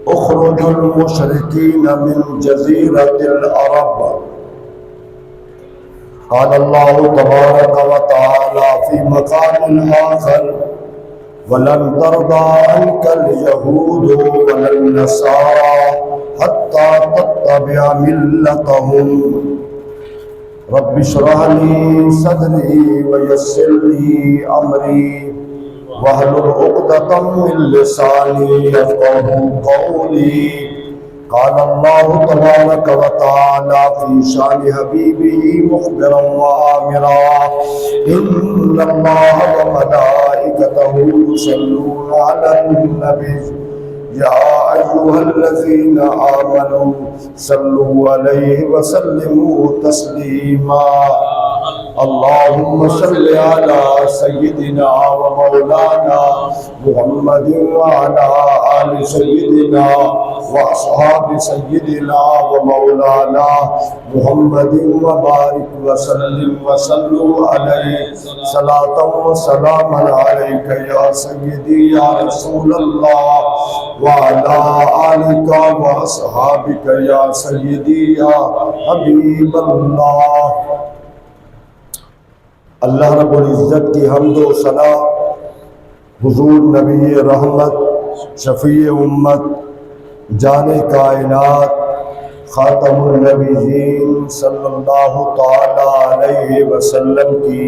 اخرج المشركين من جزيرة العرب. قال الله تبارك وتعالى في مقام آخر: ولن ترضى عنك اليهود ولا النصارى حتى تتبع ملتهم. رب اشرح لي صدري ويسر لي أمري واحلل عقدة من لساني يفقهوا قولي. قال الله تبارك وتعالى في شان حبيبه مخبرا وآمرا: إن الله وملائكته يصلون على النبي يا أيها الذين آمنوا صلوا عليه وسلموا تسليما. اللهم صل على سيدنا ومولانا محمد وعلى آل سيدنا وأصحاب سيدنا ومولانا محمد وبارك وسلم وصلوا عليه صلاة وسلاما عليك يا سيدي يا رسول الله وعلى آلك وأصحابك يا سيدي يا حبیب اللہ. اللہ رب العزت کی حمد و ثنا حضور نبی رحمت شفیع امت جان کائنات خاتم النبیین صلی اللہ تعالی علیہ وسلم کی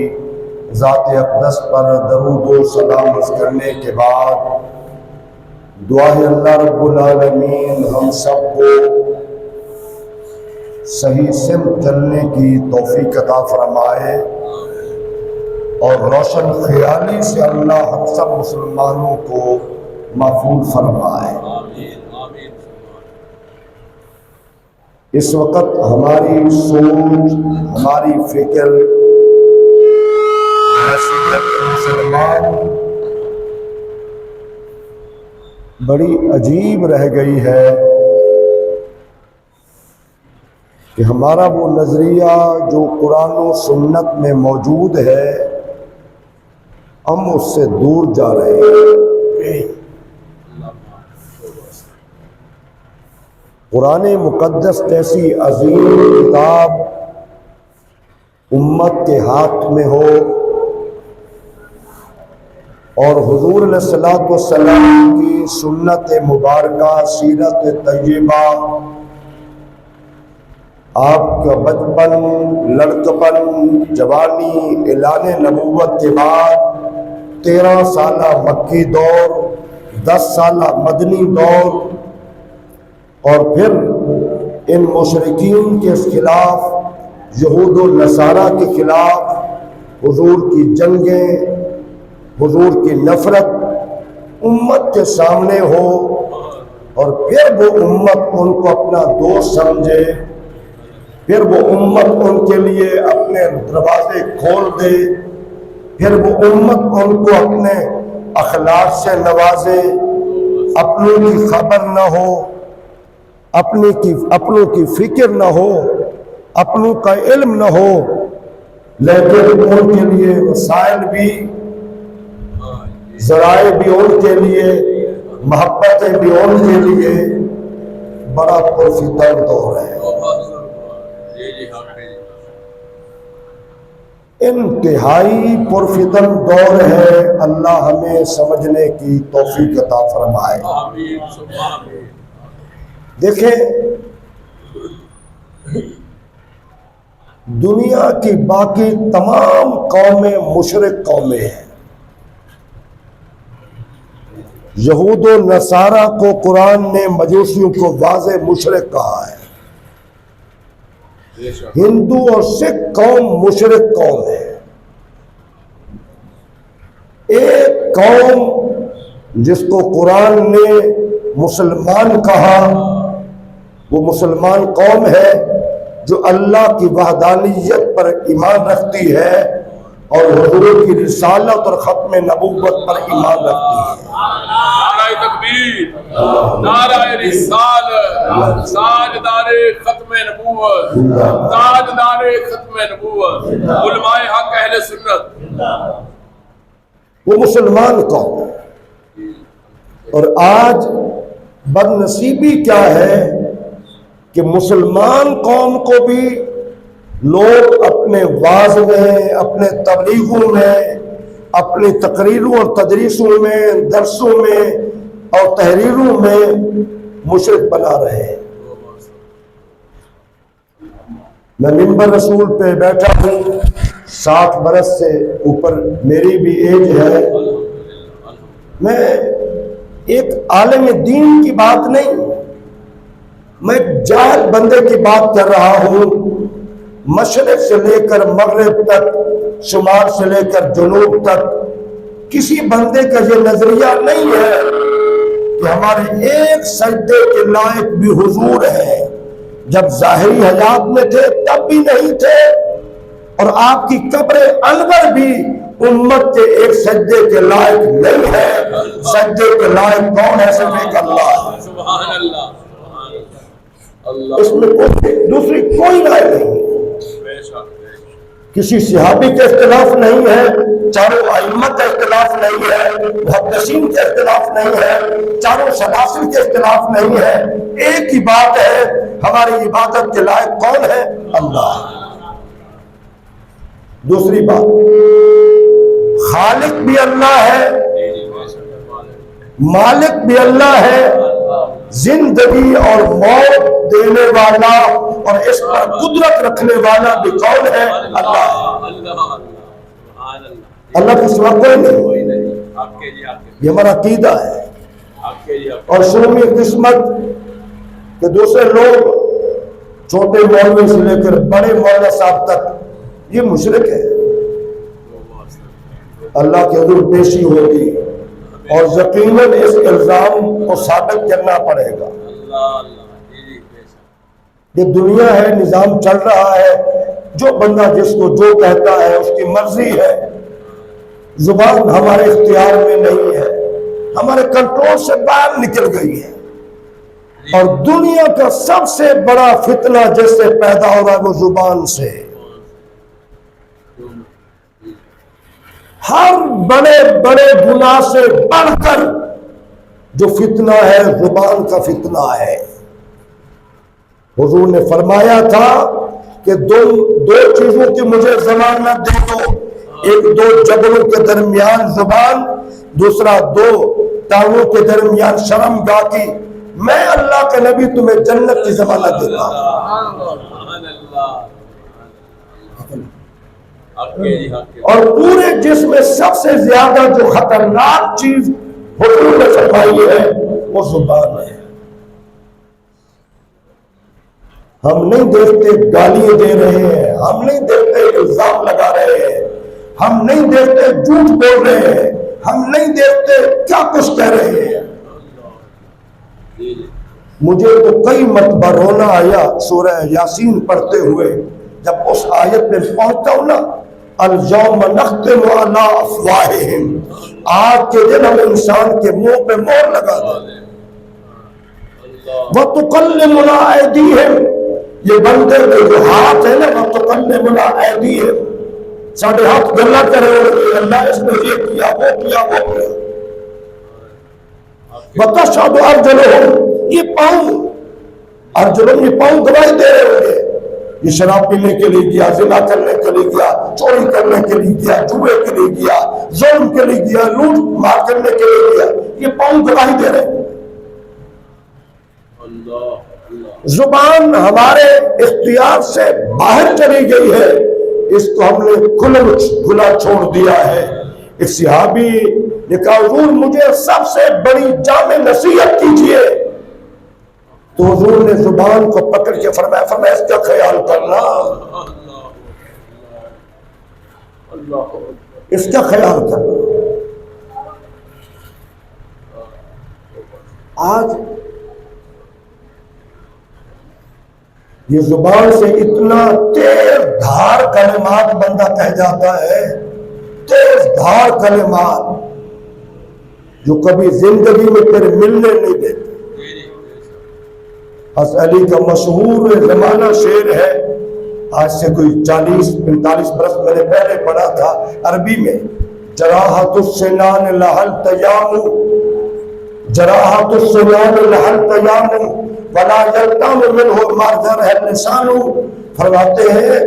ذات اقدس پر درود و سلام کرنے کے بعد دعا ہے اللہ رب العالمین ہم سب کو صحیح سمت چلنے کی توفیق عطا فرمائے اور روشن خیالی سے اللہ ہم سب مسلمانوں کو محفوظ فرمائے. اس وقت ہماری سوچ ہماری فکر مسلمان بڑی عجیب رہ گئی ہے کہ ہمارا وہ نظریہ جو قرآن و سنت میں موجود ہے ہم اس سے دور جا رہے ہیں. قرآن مقدس جیسی عظیم کتاب امت کے ہاتھ میں ہو اور حضور علیہ الصلوۃ والسلام کی سنت مبارکہ سیرت طیبہ آپ کا بچپن لڑکپن جوانی اعلان نبوت کے بعد 13 سالہ مکی دور 10 سالہ مدنی دور اور پھر ان مشرکین کے خلاف یہود و نصارہ کے خلاف حضور کی جنگیں حضور کی نفرت امت کے سامنے ہو اور پھر وہ امت ان کو اپنا دوست سمجھے پھر وہ امت ان کے لیے اپنے دروازے کھول دے پھر وہ امت ان کو اپنے اخلاق سے نوازے اپنوں کی خبر نہ ہو اپنوں کی فکر نہ ہو اپنوں کا علم نہ ہو لیکن ان کے لیے وسائل بھی ذرائع بھی ان کے لیے محبتیں بھی ان کے لیے بڑا پرفتن دور ہے. انتہائی پرفتن دور ہے. اللہ ہمیں سمجھنے کی توفیق عطا فرمائے. دیکھیں دنیا کی باقی تمام قومیں مشرک قومیں ہیں. یہود و نصارہ کو قرآن نے مجوسیوں کو واضح مشرک کہا ہے. ہندو اور سکھ قوم مشرک قوم ہے. ایک قوم جس کو قرآن نے مسلمان کہا وہ مسلمان قوم ہے جو اللہ کی وحدانیت پر ایمان رکھتی ہے اور حضور کی رسالت اور ختم نبوت پر ایمان رکھتی ہے. نعرہ تکبیر، نعرہ رسالت، تاجدار ختم نبوت، تاجدار ختم نبوت، علماء حق اہل سنت. وہ مسلمان قوم ہے. اور آج بد نصیبی کیا ہے کہ مسلمان قوم کو بھی لوگ اپنے واعظ میں، اپنے تبلیغوں میں، اپنی تقریروں اور تدریسوں میں، درسوں میں اور تحریروں میں مشرک بنا رہے ہیں۔ میں منبر رسول پہ بیٹھا ہوں، 60 برس سے اوپر میری بھی ایج ہے۔ میں ایک عالم دین کی بات نہیں، میں جاہل بندے کی بات کر رہا ہوں۔ مشرق سے لے کر مغرب تک، شمال سے لے کر جنوب تک، کسی بندے کا یہ نظریہ نہیں ہے کہ ہمارے ایک سجدے کے لائق بھی حضور ہے۔ جب ظاہری حیات میں تھے تب بھی نہیں تھے، اور آپ کی قبر انور بھی امت کے ایک سجدے کے لائق نہیں ہے۔ سجدے کے لائق کون ہے؟ صرف ایک اللہ۔ سبحان اللہ، اس میں دوسری کوئی رائے نہیں ہے۔ کسی صحابی کا اختلاف نہیں ہے، چاروں ائمہ کا اختلاف نہیں ہے، محدثین کا اختلاف نہیں ہے، چاروں سلاسل کے اختلاف نہیں ہے۔ ایک ہی بات ہے، ہماری عبادت کے لائق کون ہے؟ اللہ۔ دوسری بات، خالق بھی اللہ ہے، مالک بھی اللہ ہے، زندگی اور موت دینے والا اور اس پر قدرت رکھنے والا بھی کون ہے؟ اللہ۔ اللہ کے سوا کوئی نہیں۔ یہ ہمارا عقیدہ ہے۔ اور شروع قسمت کہ دوسرے لوگ چھوٹے مولوی سے لے کر بڑے مولانا صاحب تک یہ مشرک ہے۔ اللہ کے حضور پیشی ہوگی اور یقیناً اس الزام کو ثابت کرنا پڑے گا۔ یہ دنیا ہے، نظام چل رہا ہے، جو بندہ جس کو جو کہتا ہے اس کی مرضی ہے۔ زبان ہمارے اختیار میں نہیں ہے، ہمارے کنٹرول سے باہر نکل گئی ہے۔ اور دنیا کا سب سے بڑا فتنہ جس سے پیدا ہو رہا ہے وہ زبان سے۔ ہر بڑے بڑے گناہ سے بڑھ کر جو فتنہ ہے زبان کا فتنہ ہے۔ حضور نے فرمایا تھا کہ دو چیزوں کی مجھے ضمانت دے دو، ایک 2 جبلوں کے درمیان زبان، دوسرا 2 ٹانگوں کے درمیان شرم گاہ کی، میں اللہ کے نبی تمہیں جنت کی ضمانت دیتا ہوں۔ اور پورے جسم میں سب سے زیادہ جو خطرناک چیز حضور نے فرمائی ہے وہ زبان ہے۔ ہم نہیں دیکھتے گالیاں دے رہے ہیں، ہم نہیں دیکھتے الزام لگا رہے ہیں، ہم نہیں دیکھتے جھوٹ بول رہے ہیں، ہم نہیں دیکھتے کیا کچھ کہہ رہے ہیں۔ مجھے تو کئی مرتبہ رونا آیا سورہ یاسین پڑھتے ہوئے، جب اس آیت میں پہنچتا ہوں نا، اليوم نختم علی افواہہم، آج کے دن ہم انسان کے منہ پہ مہر لگا دیں۔ وتکلمنا ایدیہم، یہ بندے کے جو ہاتھ ہے نا، وتکلمنا ایدیہم، ساڑھے ہاتھ گلا کرے ہوئے، اللہ اس نے یہ کیا وہ کیا وہ کیا۔ وتشہد ارجلہم، یہ پاؤں، ارجلہم یہ پاؤں گواہی دے رہے ہوئے، یہ شراب پینے کے لیے گیا، زنا کرنے کے لیے گیا، چوری کرنے کے لیے گیا، جوئے کے لیے گیا، ظلم کے لیے گیا، لوٹ مار کرنے کے لیے گیا، یہ پاؤں گواہی دے رہے ہیں۔ زبان ہمارے اختیار سے باہر چلی گئی ہے، اس کو ہم نے کھلا چھوڑ دیا ہے۔ ایک صحابی نے کہا حضور مجھے سب سے بڑی جامع نصیحت کیجیے، تو حضور نے زبان کو پکڑ کے فرمایا اس کا خیال کرنا، اس کا خیال کرنا۔ آج یہ زبان سے اتنا تیز دھار کلمات بندہ کہہ جاتا ہے، تیز دھار کلمات جو کبھی زندگی میں پھر ملنے نہیں دیتے۔ حضرت علی کا مشہور زمانہ شعر ہے، آج سے کوئی 40-45 برس میں نے پہلے پڑھا تھا عربی میں، جراحت السنان لہا التیام جراحت السنان لحل قیام ولا یلتام منہ مارجر ہے لسان. فرماتے ہیں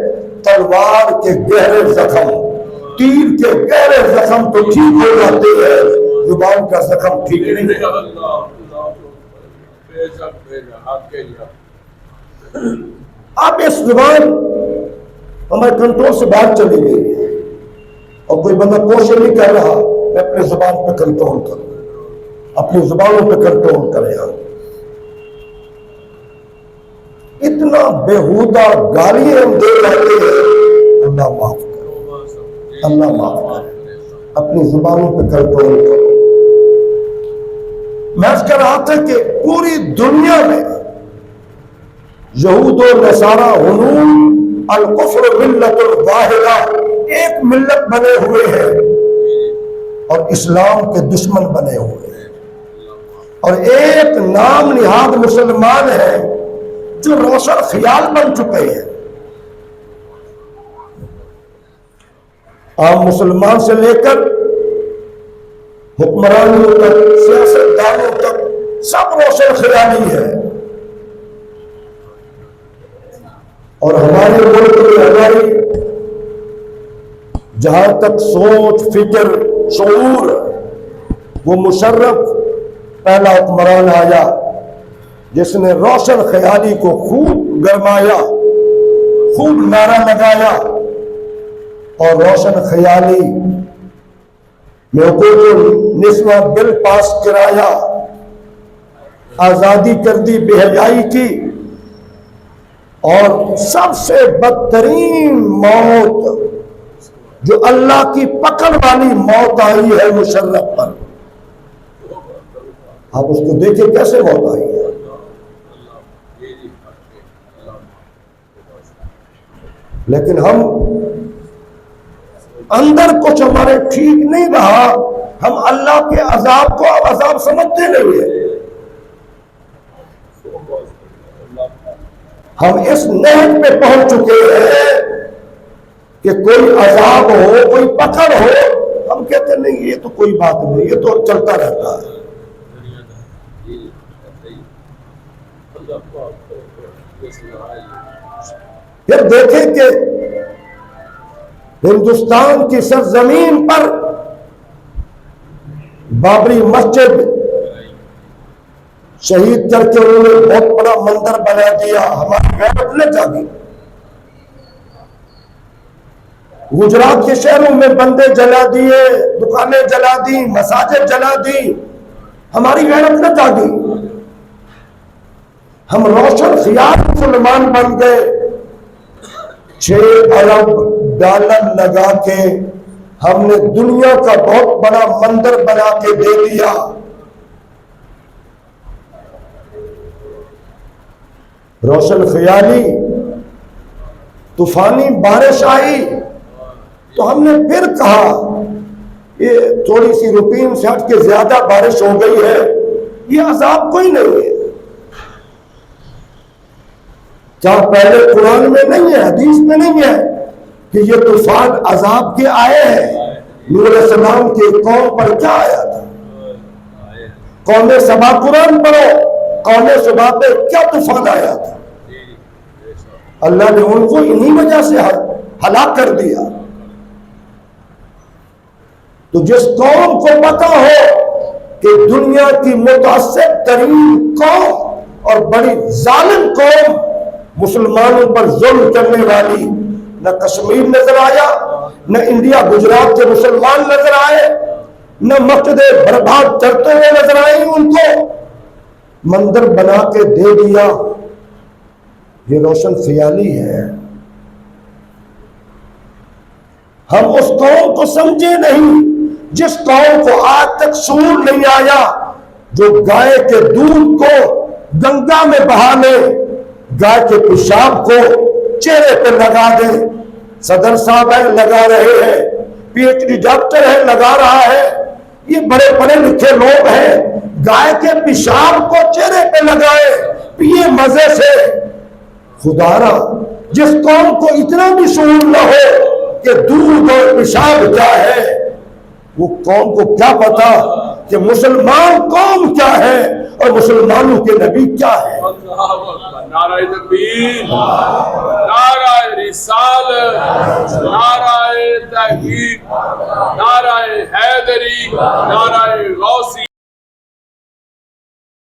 تلوار کے گہرے زخم، تیر کے گہرے زخم تو ٹھیک ہو جاتے ہیں، زبان کا زخم ٹھیک نہیں. اب اس زبان ہمارے کنٹرول سے باہر چلی گئی ہے اور کوئی بندہ کوشش نہیں کر رہا میں اپنے زبان پہ کنٹرول کروں، اپنی زبانوں پہ کنٹرول کرے. اتنا بےہودہ گالیاں ہم دے رہے ہیں. اللہ معاف کرے، اللہ معاف کرے. اپنی زبانوں پہ کنٹرول کرو. میں اس کہہ رہا تھا کہ پوری دنیا میں یہود و نصارہ ہنون الکفر ملت الواحدہ ایک ملت بنے ہوئے ہیں اور اسلام کے دشمن بنے ہوئے ہیں، اور ایک نام نہاد مسلمان ہیں جو روشن خیال بن چکے ہیں. عام مسلمان سے لے کر حکمرانوں تک، سیاستدانوں تک سب روشن خیالی ہے. اور ہمارے ملک میں ہماری جہاں تک سوچ فکر شعور، وہ مشرف پہلا حکمران آیا جس نے روشن خیالی کو خوب گرمایا، خوب نعرہ لگایا اور روشن خیالی میں حقوق النسواں بل پاس کرایا، آزادی کر دی، بے حیائی کی. اور سب سے بدترین موت جو اللہ کی پکڑ والی موت آئی ہے مشرف پر. آپ اس کو دیکھیں کیسے موت آئی ہے. لیکن ہم اندر کچھ ہمارے ٹھیک نہیں رہا، ہم اللہ کے عذاب کو عذاب سمجھتے نہیں ہیں. ہم اس نہج پہ پہنچ چکے ہیں کہ کوئی عذاب ہو، کوئی پکڑ ہو، ہم کہتے نہیں یہ تو کوئی بات نہیں، یہ تو چلتا رہتا ہے. پھر دیکھیں کہ ہندوستان کی سرزمین پر بابری مسجد شہید کر کے انہوں نے بہت بڑا مندر بنا دیا، ہماری غیرت نہ جاگی. گجرات کے شہروں میں بندے جلا دیے، دکانیں جلا دی، مساجد جلا دی، ہماری غیرت نہ جاگی. ہم روشن خیال مسلمان بن گئے. 6 ارب ڈالر لگا کے ہم نے دنیا کا بہت بڑا مندر بنا کے دے دیا. روشن خیالی، طوفانی بارش آئی تو ہم نے پھر کہا یہ تھوڑی سی روٹین سے ہٹ کے زیادہ بارش ہو گئی ہے، یہ عذاب کوئی نہیں ہے. کیا پہلے قرآن میں نہیں ہے، حدیث میں نہیں ہے کہ یہ طوفان عذاب کے آئے ہیں؟ نوح علیہ السلام کے قوم پر کیا آیا تھا؟ قوم سبا قرآن پڑھو، قوم سبا پہ کیا طوفان آیا تھا؟ اللہ نے ان کو انہی وجہ سے ہلاک کر دیا. تو جس قوم کو پتا ہو کہ دنیا کی متعصب ترین قوم اور بڑی ظالم قوم مسلمانوں پر ظلم کرنے والی، نہ کشمیر نظر آیا، نہ انڈیا گجرات کے مسلمان نظر آئے، نہ مسجد برباد کرتے ہوئے نظر آئے، ان کو مندر بنا کے دے دیا. یہ روشن خیالی ہے. ہم اس قوم کو سمجھے نہیں جس قوم کو آج تک شعور نہیں آیا، جو گائے کے دودھ کو گنگا میں بہا لے، گائے کے پیشاب کو چہرے پہ لگا دے. صدر صاحب ہے لگا رہے ہیں، پی ایچ ڈی ڈاکٹر ہے لگا رہا ہے، یہ بڑے پڑھے لکھے لوگ ہیں، گائے کے پیشاب کو چہرے پہ لگائے، پیے مزے سے. خدارا جس قوم کو اتنا بھی شعور نہ ہو کہ دودھ اور پیشاب کیا ہے، وہ قوم کو کیا پتا کہ مسلمان قوم کیا ہے اور مسلمانوں کے نبی کیا ہے۔ اللہ اکبر، نعرہ تکبیر، نعرہ رسالت، نعرہ تحقیق، نعرہ حیدری، نعرہ غوثی۔